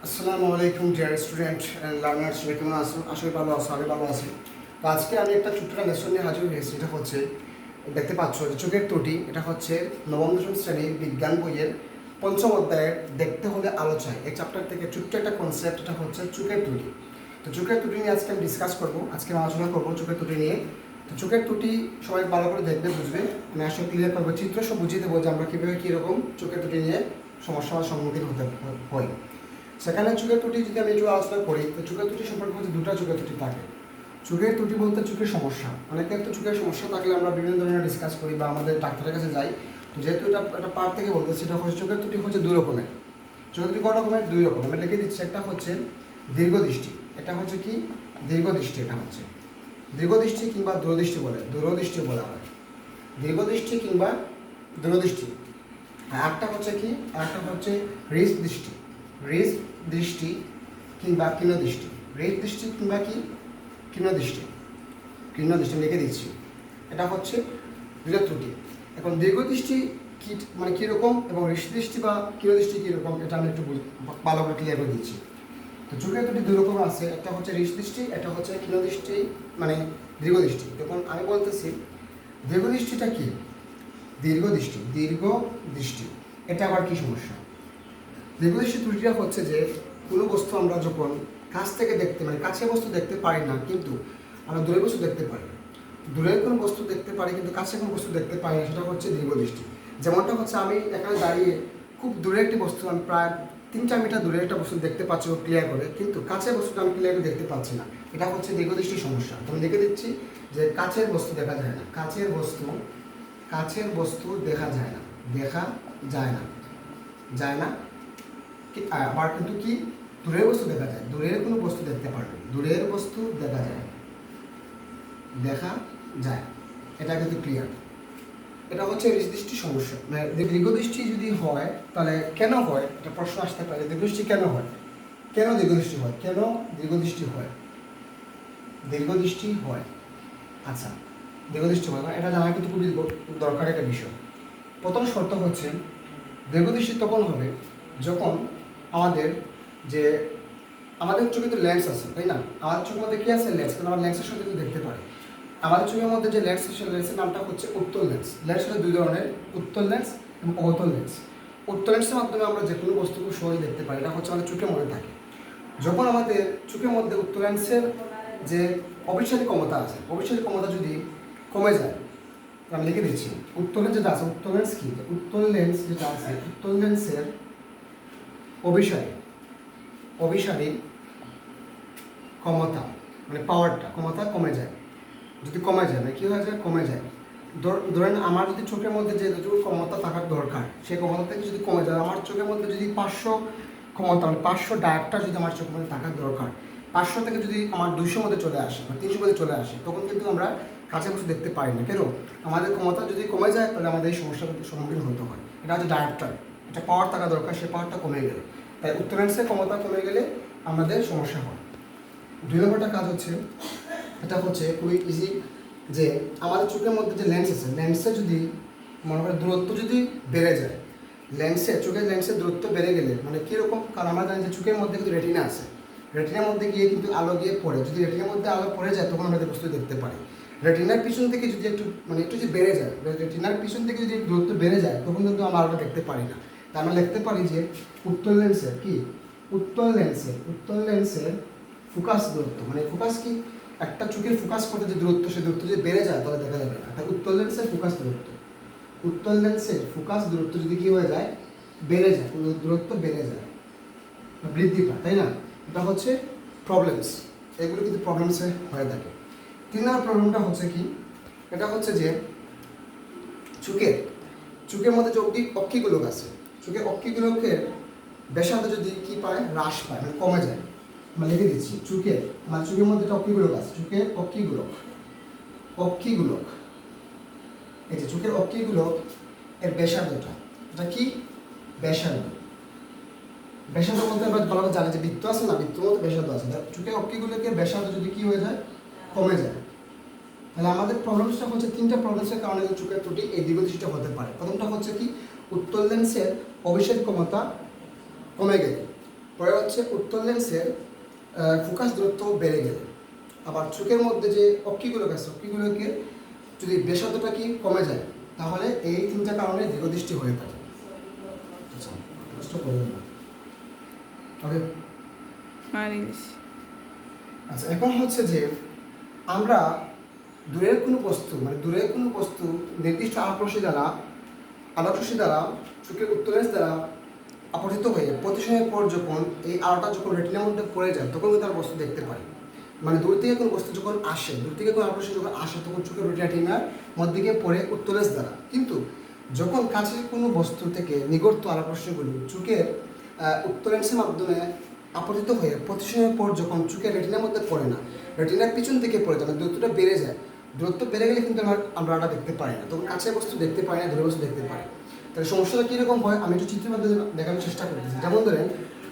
আসসালামু আলাইকুম dear student and learners, কেমন আছো? আসলে ভালো আছো, আমি ভালো আছি। তো আজকে আমি একটা ছোট্ট লেসন নিয়ে হাজির হয়েছি। এটা হচ্ছে, দেখতে পাচ্ছ যে চোখের ত্রুটি। এটা হচ্ছে নবম দশম শ্রেণীর বিজ্ঞান বইয়ের পঞ্চম অধ্যায়ের দেখতে হলে আলো চাই এই চ্যাপ্টার থেকে ছোট্ট একটা কনসেপ্ট। এটা হচ্ছে চোখের ত্রুটি। তো চোখের ত্রুটি নিয়ে আজকে আমি ডিসকাস করবো, আজকে আমি আলোচনা করবো চোখের ত্রুটি নিয়ে। তো চোখের ত্রুটি সবাই ভালো করে দেখবে, বুঝবে। আমি আসলে ক্লিয়ার করবো, চিত্র সব বুঝিয়ে দেবো যে আমরা কীভাবে কীরকম চোখের ত্রুটি নিয়ে সমস্যার সম্মুখীন হতে হয়। সেখানে চোখের ত্রুটি যদি আমি একটু আলোচনা করি, তো চোখের ত্রুটি সম্পর্কে হচ্ছে দুটো চোখের ত্রুটি থাকে। চোখের ত্রুটি বলতে চোখের সমস্যা, অনেকের তো চোখের সমস্যা থাকলে আমরা বিভিন্ন ধরনের ডিসকাস করি বা আমাদের ডাক্তারের কাছে যাই। তো যেহেতু এটা একটা পার্ট থেকে বলতেছি, এটা হচ্ছে চোখের ত্রুটি হচ্ছে দুই রকমের। চোখের ত্রুটি কত রকমের? দুই রকম আমি লিখে দিচ্ছি। একটা হচ্ছে দীর্ঘদৃষ্টি, এটা হচ্ছে কি দীর্ঘদৃষ্টি, এটা হচ্ছে দীর্ঘদৃষ্টি কিংবা দূরদৃষ্টি দূরদৃষ্টি বলা হয়, দীর্ঘদৃষ্টি কিংবা দূরদৃষ্টি। আর একটা হচ্ছে কি, একটা হচ্ছে রিস দৃষ্টি, রিস দৃষ্টি কিংবা কীর্ণদৃষ্টি, রিস দৃষ্টি কিংবা কি কীর্ণদৃষ্টি, কীর্ণদৃষ্টি লিখে দিচ্ছি। এটা হচ্ছে দুটো ত্রুটি। এখন দীর্ঘদৃষ্টি কি মানে কীরকম এবং রিস দৃষ্টি বা কীর্ণদৃষ্টি কীরকম, এটা আমি একটু ভালো করে ক্লিয়ার করে দিচ্ছি। তো চোখের ত্রুটি দুই রকম আছে, একটা হচ্ছে রিস দৃষ্টি, একটা হচ্ছে কীর্ণদৃষ্টি মানে দীর্ঘদৃষ্টি। যখন আমি বলতেছি দীর্ঘদৃষ্টিটা কি, দীর্ঘদৃষ্টি, দীর্ঘদৃষ্টি এটা আবার কি সমস্যা? দীর্ঘদৃষ্টি ত্রুটিটা হচ্ছে যে কোনো বস্তু আমরা যখন কাছ থেকে দেখতে মানে কাছে বস্তু দেখতে পারি না, কিন্তু আমরা দূরের বস্তু দেখতে পারি। দূরের কোনো বস্তু দেখতে পারি কিন্তু কাছে কোনো বস্তু দেখতে পাই না, সেটা হচ্ছে দীর্ঘদৃষ্টি। যেমনটা হচ্ছে আমি এখানে দাঁড়িয়ে খুব দূরে একটি বস্তু, আমি প্রায় 3-4 মিটার দূরে একটা বস্তু দেখতে পাচ্ছি ক্লিয়ার করে, কিন্তু কাছের বস্তুটা আমি ক্লিয়ার করে দেখতে পাচ্ছি না। এটা হচ্ছে দীর্ঘদৃষ্টির সমস্যা। আমি লিখে দিচ্ছি যে কাছের বস্তু দেখা যায় না, কাছের বস্তু, কাছের বস্তু দেখা যায় না, দেখা যায় না, যায় না। আবার কিন্তু কি দূরের বস্তু দেখা যায়, দূরের কোনো বস্তু দেখতে পারবে, দূরের বস্তু দেখা যায়, দেখা যায়। এটা কিন্তু ক্লিয়ার। এটা হচ্ছে দৃষ্টির সমস্যা। মানে দীর্ঘদৃষ্টি যদি হয় তাহলে কেন হয়, এটা প্রশ্ন আসতে পারে। দীর্ঘদৃষ্টি কেন হয়, কেন দীর্ঘদৃষ্টি হয়, কেন দীর্ঘদৃষ্টি হয়, দীর্ঘদৃষ্টি হয়। আচ্ছা, দীর্ঘদৃষ্টি হয় এটা জানা কিন্তু খুবই দরকার একটা বিষয়। প্রথম শর্ত হচ্ছে দীর্ঘদৃষ্টি তখন হবে যখন আমাদের যে আমাদের চোখে তো লেন্স আছে, তাই না? আমাদের চোখের মধ্যে কি আছে? লেন্স। কারণ আমরা লেন্সের সাথে কিন্তু দেখতে পারি। আমাদের চোখের মধ্যে যে লেন্স আছে, লেন্সের নামটা হচ্ছে উত্তল লেন্স। লেন্স হলো দুই ধরনের, উত্তল লেন্স এবং অবতল লেন্স। উত্তল লেন্সের মাধ্যমে আমরা যে কোনো বস্তু খুব সহজে দেখতে পারি, এটা হচ্ছে আমাদের চোখের মধ্যে থাকে। যখন আমাদের চোখের মধ্যে উত্তল লেন্সের যে অবিচ্ছেদ্য ক্ষমতা আছে, অবিচ্ছেদ্য ক্ষমতা যদি কমে যায়, আমি লিখে দিচ্ছি উত্তল লেন্স যেটা আছে, উত্তল লেন্স কি, উত্তল লেন্স যেটা আছে, উত্তল লেন্সের অভিসারী, অভিসারী ক্ষমতা মানে পাওয়ারটা, ক্ষমতা কমে যায়। যদি কমে যায় মানে কী হয়ে যায়, কমে যায়। ধরেন আমার যদি চোখের মধ্যে যে যতটুকু ক্ষমতা থাকার দরকার, সেই ক্ষমতা থেকে যদি কমে যায়, আমার চোখের মধ্যে যদি 500 ক্ষমতা মানে 500 ডায়াপ্টার যদি আমার চোখের মধ্যে থাকার দরকার, 500 থেকে যদি আমার 200 মধ্যে চলে আসে বা 300 মধ্যে চলে আসে, তখন কিন্তু আমরা কাছে বসে দেখতে পারি না। কেন? আমাদের ক্ষমতা যদি কমে যায় তাহলে আমাদের এই সমস্যার সম্মুখীন হতে হয়। এটা হচ্ছে ডায়াপ্টার, এটা পাওয়ার থাকা দরকার, সে পাওয়ারটা কমে গেলে, তাই উত্তর লেন্সের ক্ষমতা কমে গেলে আমাদের সমস্যা হয়। 2 নম্বরটা কাজ হচ্ছে, এটা হচ্ছে খুবই ইজি, যে আমাদের চোখের মধ্যে যে লেন্স আছে, লেন্সে যদি মনে করেন দূরত্ব যদি বেড়ে যায়, চোখের লেন্সের দূরত্ব বেড়ে গেলে মানে কীরকম, কারণ আমরা জানি যে চোখের মধ্যে কিন্তু রেটিনা আছে, রেটিনার মধ্যে গিয়ে কিন্তু আলো গিয়ে পড়ে, যদি রেটিনার মধ্যে আলো পড়ে যায় তখন আমরা বস্তু দেখতে পারি। রেটিনার পিছন থেকে যদি একটু যদি বেড়ে যায়, রেটিনার পিছন থেকে যদি দূরত্ব বেড়ে যায়, তখন কিন্তু আমরা আলোটা দেখতে পারি না। তা আমরা লিখতে পারি যে উত্তল লেন্সের কি, উত্তল লেন্সের ফোকাস দূরত্ব, মানে ফোকাস কি, একটা চোখের ফোকাস করতে যে দূরত্ব, সেই দূরত্ব যদি বেড়ে যায় তাহলে দেখা যাবে না। তাই উত্তল লেন্সের ফোকাস দূরত্ব, উত্তল লেন্সের ফোকাস দূরত্ব যদি কী হয়ে যায়, বেড়ে যায়, দূরত্ব বেড়ে যায়, বৃদ্ধি পায়, তাই না? এটা হচ্ছে প্রবলেমস, এগুলো কিন্তু প্রবলেমসে হয়ে থাকে। 3 নম্বর প্রবলেমটা হচ্ছে কি, এটা হচ্ছে যে চোখের মধ্যে যে অক্ষিগোলক আছে, চোখের অক্ষিগোলকের ব্যাসার্ধ যদি কি পায়, হ্রাস পায় মানে কমে যায়। আমরা লিখে দিচ্ছি চোখের মধ্যে একটা অক্ষিগোলক আছে, চোখের অক্ষিগোলক, এই যে চোখের অক্ষিগোলক এর ব্যাসার্ধটা, এটা কি ব্যাসার্ধ, ব্যাসার্ধ বলতে আমরা ভালোভাবে জানি যে বৃত্ত আছে না, বৃত্তর মধ্যে ব্যাসার্ধ আছে। চোখের অক্ষিগোলকের ব্যাসার্ধ যদি কি হয়ে যায়, কমে যায়, তাহলে আমাদের প্রবলেমসটা হচ্ছে 3টা প্রবলেমসের কারণে চোখের ত্রুটি এই দীর্ঘদৃষ্টিটা হতে পারে। প্রথমটা হচ্ছে কি, উত্তল লেন্সের অভিসারী ক্ষমতা কমে গেলে, পরে হচ্ছে উত্তল লেন্সের ফোকাস দূরত্ব বেড়ে গেলে, আবার চোখের মধ্যে যে অক্ষিগুলো আছে অক্ষিগুলোকে যদি ব্যাসার্ধটা কি কমে যায়, তাহলে এই তিনটা কারণে দীর্ঘদৃষ্টি হয়ে থাকে। আচ্ছা, কষ্ট করবেন না। ওকে, আচ্ছা, এখন হচ্ছে যে আমরা দূরের কোনো বস্তু নির্দিষ্ট আলোকরশ্মি দ্বারা চোখের উত্তল লেন্স দ্বারা আপতিত হয়ে প্রতিসনের পর যখন এই আলোটা যখন রেটিনার মধ্যে পড়ে যায়, তখন কিন্তু আমরা বস্তু দেখতে পাই। মানে দূর থেকে কোনো বস্তু যখন আসে, দূর থেকে কোনো আলোকরশ্মি যখন আসে, তখন চোখের রেটিনার মধ্যে গিয়ে পড়ে উত্তল লেন্স দ্বারা। কিন্তু যখন কাছের কোনো বস্তু থেকে নিগড়িত আলোকরশ্মিগুলো চোখের উত্তল লেন্সের মাধ্যমে আপতিত হয়ে প্রতিসনের পর যখন চোখের রেটিনার মধ্যে পড়ে না, রেটিনার পিছন থেকে পড়ে যায়, দূরত্বটা বেড়ে যায়। দূরত্ব বেড়ে গেলে কিন্তু আমরা এটা দেখতে পাই না, তখন কাছের বস্তু দেখতে পাই না, দূরের বস্তু দেখতে পাই। তাহলে সমস্যাটা কীরকম হয় আমি একটু চিত্রের মাধ্যমে দেখানোর চেষ্টা করতেছি। যেমন ধরেন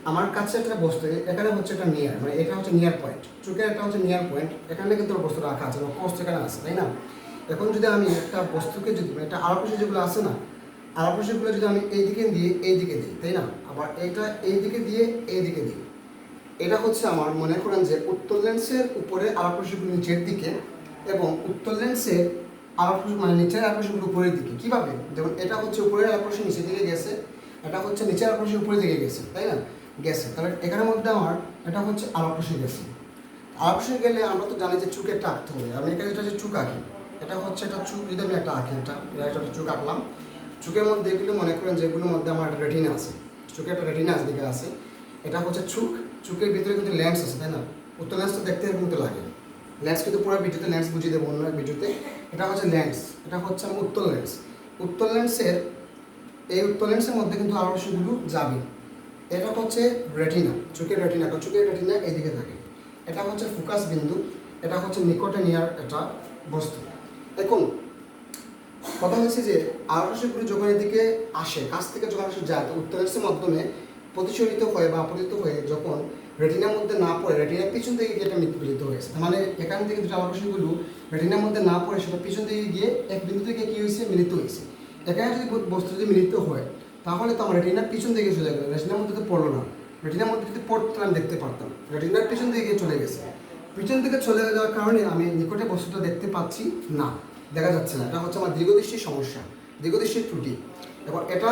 আমার কাছে একটা বস্তু, এখানে হচ্ছে একটা নিয়ার, মানে এটা হচ্ছে নিয়ার পয়েন্ট, চোখের একটা হচ্ছে নিয়ার পয়েন্ট, এখানে কিন্তু বস্তু রাখা আছে, বস্তু এখানে আছে, তাই না? এখন যদি আমি একটা বস্তুকে যদি একটা আলোকরশ্মি যেগুলো আছে না, আলোকরশ্মিগুলো যদি আমি এইদিকে দিয়ে এইদিকে দিই, তাই না? আবার এটা এইদিকে দিয়ে এইদিকে দিই, এটা হচ্ছে আমার মনে করেন যে উত্তল লেন্সের উপরে আলোকরশ্মিগুলো নিচের দিকে এবং উত্তল লেন্সের আলোকরশ্মি মানে নিচের আলোকরশ্মিগুলো উপরের দিকে। কীভাবে? যেমন এটা হচ্ছে উপরের আলোকরশ্মি নিচের দিকে গেছে, এটা হচ্ছে নিচের আলোকরশ্মি উপরের দিকে গেছে, তাই না? গেছে, তাহলে এখানের মধ্যে আমার এটা হচ্ছে আলোকরশ্মি গেছে। আলোকরশ্মি গেলে আমরা তো জানি যে চোখে একটা আঁকতে হবে। আমি এখানে যেটা চোখ আঁকি, এটা হচ্ছে একটা চোখ, যদি আমি একটা আঁকি, এটা একটা চোখ আঁকলাম। চোখের মধ্যে এগুলো মনে করেন যেগুলোর মধ্যে আমার একটা রেটিনা আছে, চোখে একটা রেটিনা দিকে আছে, এটা হচ্ছে চোখ। চোখের ভিতরে কিন্তু লেন্স আছে, তাই না? উত্তল লেন্স তো দেখতে কিন্তু লাগে, লেন্স কিন্তু পুরো ভিডিওতে লেন্স বুঝিয়ে দেবো অন্য ভিডিওতে। এটা হচ্ছে লেন্স, এটা হচ্ছে আমার উত্তল লেন্স। উত্তল লেন্সের উত্তল লেন্সের মধ্যে কিন্তু আলোকরশ্মিগুলো যাবে। এটা হচ্ছে রেটিনা, চোখের রেটিনা, কারণ চোখের রেটিনা এইদিকে থাকে। এটা হচ্ছে ফোকাস বিন্দু, এটা হচ্ছে নিকটে নেওয়ার একটা বস্তু। এখন কথা হচ্ছে যে আলোকরশ্মিগুলো যখন এদিকে আসে, কাছ থেকে যখন আসে যায়, তো উত্তল লেন্সের মাধ্যমে প্রতিসরিত হয়ে বা আপতিত হয়ে যখন রেটিনার মধ্যে না পড়ে, রেটিনার পিছন থেকে গিয়ে এটা মিলিত হয়েছে। মানে এখান থেকে দুটো আলোকরশ্মিগুলো রেটিনার মধ্যে না পড়ে সেটা পিছন থেকে গিয়ে এক বিন্দু থেকে কী হয়েছে, মিলিত হয়েছে। এখানে যদি বস্তু যদি মিলিত হয়, তাহলে তো আমার রেটিনার পিছন থেকে চলে গেল, রেটিনার মধ্যে তো পড়লো না। রেটিনার মধ্যে যদি পড়তো আমি দেখতে পারতাম, রেটিনার পিছন থেকে গিয়ে চলে গেছে। পিছন থেকে চলে যাওয়ার কারণে আমি নিকটে বস্তুটা দেখতে পাচ্ছি না, দেখা যাচ্ছে না। এটা হচ্ছে আমার দীর্ঘদৃষ্টির সমস্যা, দীর্ঘদৃষ্টির ত্রুটি। এবার এটা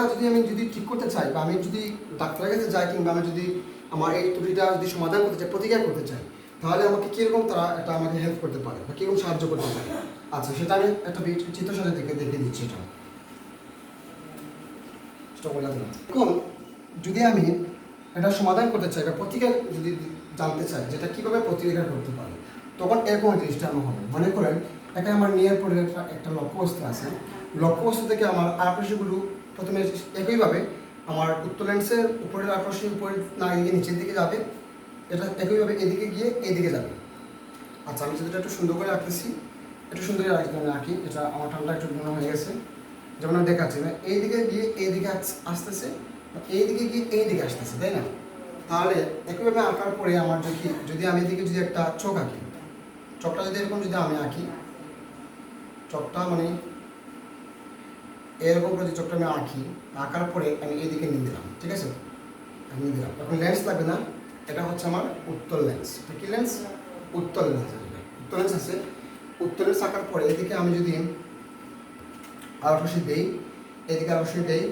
যদি ঠিক করতে চাই, বা আমি যদি ডাক্তারের কাছে যাই, কিংবা আমি যদি আমার এই ত্রুটিটা যদি সমাধান করতে চাই, প্রতিকার করতে চাই, তাহলে আমাকে কীরকম তারা এটা আমাকে হেল্প করতে পারে বা কীরকম সাহায্য করতে পারে। আচ্ছা, সেটা আমি একটা চিত্রের সাথে দেখে দিচ্ছি। এখন যদি আমি এটা সমাধান করতে চাই বা প্রতিকার যদি জানতে চাই, যেটা কীভাবে প্রতিকার করতে পারি, তখন এরকম জিনিসটা আমার হবে। মনে করেন এখানে আমার নিয়ার পরে একটা লক্ষ্যবস্তু আছে, লক্ষ্যবস্তু থেকে আমার আলোকরশ্মিগুলো প্রথমে একইভাবে আমার উত্তল লেন্সের উপরের আলোকরশ্মি উপরে না গিয়ে নিচের দিকে যাবে, এটা একইভাবে এদিকে গিয়ে এইদিকে যাবে। আচ্ছা, আমি যেটা একটু সুন্দর করে আঁকতেছি, একটু সুন্দর করে আঁকি, এটা আমার ঠান্ডা একটু মনে হয়ে গেছে। যেমন আমি দেখাচ্ছি, এইদিকে গিয়ে এইদিকে আসতেছে, এইদিকে গিয়ে এইদিকে আসতেছে, তাই না? তাহলে একইভাবে আঁকার পরে আমার যদি আমি এদিকে যদি একটা চোখ আঁকি, চোখটা যদি এরকম যদি আমি আঁকি, চোখটা মানে এরকম করে যে চোখটা আমি আঁকি, আঁকার পরে আমি এইদিকে নিয়ে দিলাম, ঠিক আছে? আমি নিয়ে দিলাম, এখন লেন্স লাগবে না, এটা হচ্ছে আমার উত্তল লেন্স। এটা কি লেন্স? উত্তল লেন্স। উত্তল লেন্স আছে, উত্তল লেন্স আঁকার পরে এদিকে আমি যদি আলোকরশ্মি দেই, এদিকে আলোকরশ্মি দেই,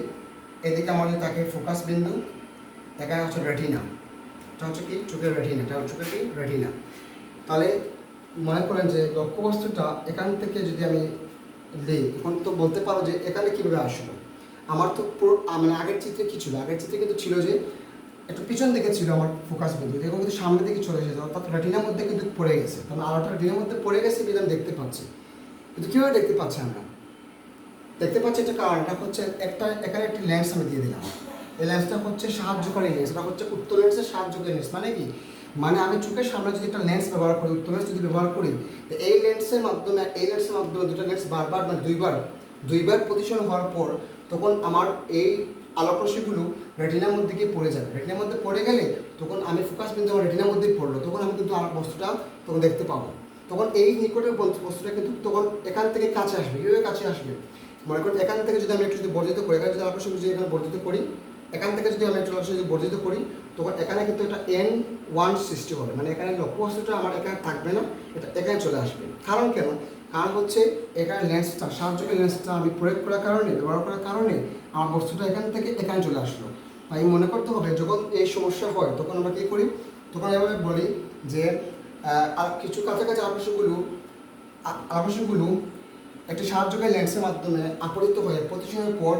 এদিকে আমার যদি তাকে ফোকাস বিন্দু, এখানে হচ্ছে রেটিনা, এটা হচ্ছে কি চোখের রেটিনা, এটা হচ্ছে কি রেটিনা। তাহলে মনে করেন যে লক্ষ্যবস্তুটা এখান থেকে যদি আমি দিই, এখন তো বলতে পারো যে এখানে কীভাবে আসলো। আমার তো পুরো মানে আগের চিত্রে কী ছিল, আগের চিত্রে কিন্তু ছিল যে একটু পিছন দিকে ছিল আমার ফোকাস বিন্দু, এখন কিন্তু সামনের দিকে চলে এসেছে, অর্থাৎ রেটিনার মধ্যে কিন্তু পড়ে গেছে। কারণ আলোটা রেটিনার মধ্যে পড়ে গেছে, কিন্তু আমি দেখতে পাচ্ছি। কিন্তু কীভাবে দেখতে পাচ্ছি আমরা? দেখতে পাচ্ছি এটা কারণটা হচ্ছে এখানে একটি লেন্স আমি দিয়ে দিলাম। এই লেন্সটা হচ্ছে সাহায্যকারী লেন্স, এটা হচ্ছে উত্তল লেন্সের সাহায্যকারী লেন্স। মানে কি? মানে আমি চোখের সামনে যদি একটা লেন্স ব্যবহার করি, উত্তল লেন্স যদি ব্যবহার করি, তো এই লেন্সের মাধ্যমে দুটো লেন্স বারবার মানে দুইবার পজিশন হওয়ার পর তখন আমার এই আলোকরশ্মিগুলো রেটিনার মধ্যে গিয়ে পড়ে যাবে। রেটিনার মধ্যে পড়ে গেলে তখন আমি ফোকাস বিন্দু আমার রেটিনার মধ্যেই পড়লো, তখন আমি কিন্তু আমার বস্তুটা তখন দেখতে পাবো। তখন এই নিকটের বস্তুটা কিন্তু তখন এখান থেকে কাছে আসবে। কীভাবে কাছে আসবে? মনে করেন এখান থেকে যদি আমি একটু বর্ধিত করি, এখানে যদি আলোকরশ্মি যদি এখানে বর্ধিত করি, এখান থেকে যদি আমি একটা লসাগু বর্ধিত করি তখন এখানে কিন্তু একটা N1 সৃষ্টি হবে, মানে এখানে লক্ষ্য বস্তুটা আমার এখানে থাকবে না, এটা এখানে চলে আসবে। কারণ কেন? কারণ হচ্ছে এখানে লেন্সটা, সাহায্যকারী লেন্সটা আমি প্রয়োগ করার কারণে, ব্যবহার করার কারণে আমার বস্তুটা এখান থেকে এখানে চলে আসলো। তাই মনে করতে হবে যখন এই সমস্যা হয় তখন আমরা কী করি, তখন এভাবে বলি যে আর কিছু কাছাকাছি আবশ্যকগুলো একটি সাহায্যকারী লেন্সের মাধ্যমে আপরিত হয়ে প্রতিসনের পর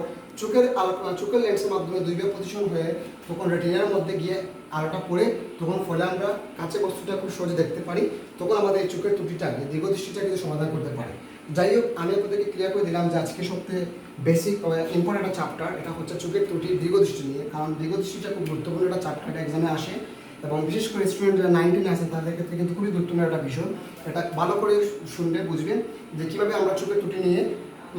চোখের লেন্সের মাধ্যমে দুইবার প্রতিসন হয়ে তখন রেটিনার মধ্যে গিয়ে আলোটা পড়ে তখন ফলে আমরা কাছে বস্তুটা খুব সহজে দেখতে পারি, তখন আমাদের এই চোখের ত্রুটিটাকে, দীর্ঘদৃষ্টিটা কিন্তু সমাধান করতে পারি। যাই হোক, আমি আপনাদেরকে ক্লিয়ার করে দিলাম যে আজকে সবথেকে বেসিক ইম্পর্টেন্ট একটা চ্যাপ্টার, এটা হচ্ছে চোখের ত্রুটি দীর্ঘদৃষ্টি নিয়ে। কারণ দীর্ঘদৃষ্টিটা খুব গুরুত্বপূর্ণ একটা চ্যাপ্টার, এটা এক্সামে আসে, এবং বিশেষ করে স্টুডেন্ট যারা 19 আছে তাদের ক্ষেত্রে কিন্তু খুবই গুরুত্বপূর্ণ একটা বিষয়। এটা ভালো করে শুনলে বুঝবেন যে কীভাবে আমরা চোখের ত্রুটি নিয়ে,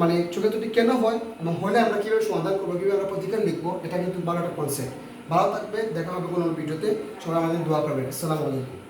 মানে চোখের ত্রুটি কেন হয় এবং হলে আমরা কীভাবে সমাধান করবো, কীভাবে আমরা প্রতিকার লিখবো, এটা কিন্তু ভালো একটা কনসেপ্ট। ভালো থাকবে, দেখা হবে কোনো ভিডিওতে। সবাই আমাদের দোয়া করবেন। আসসালামু আলাইকুম।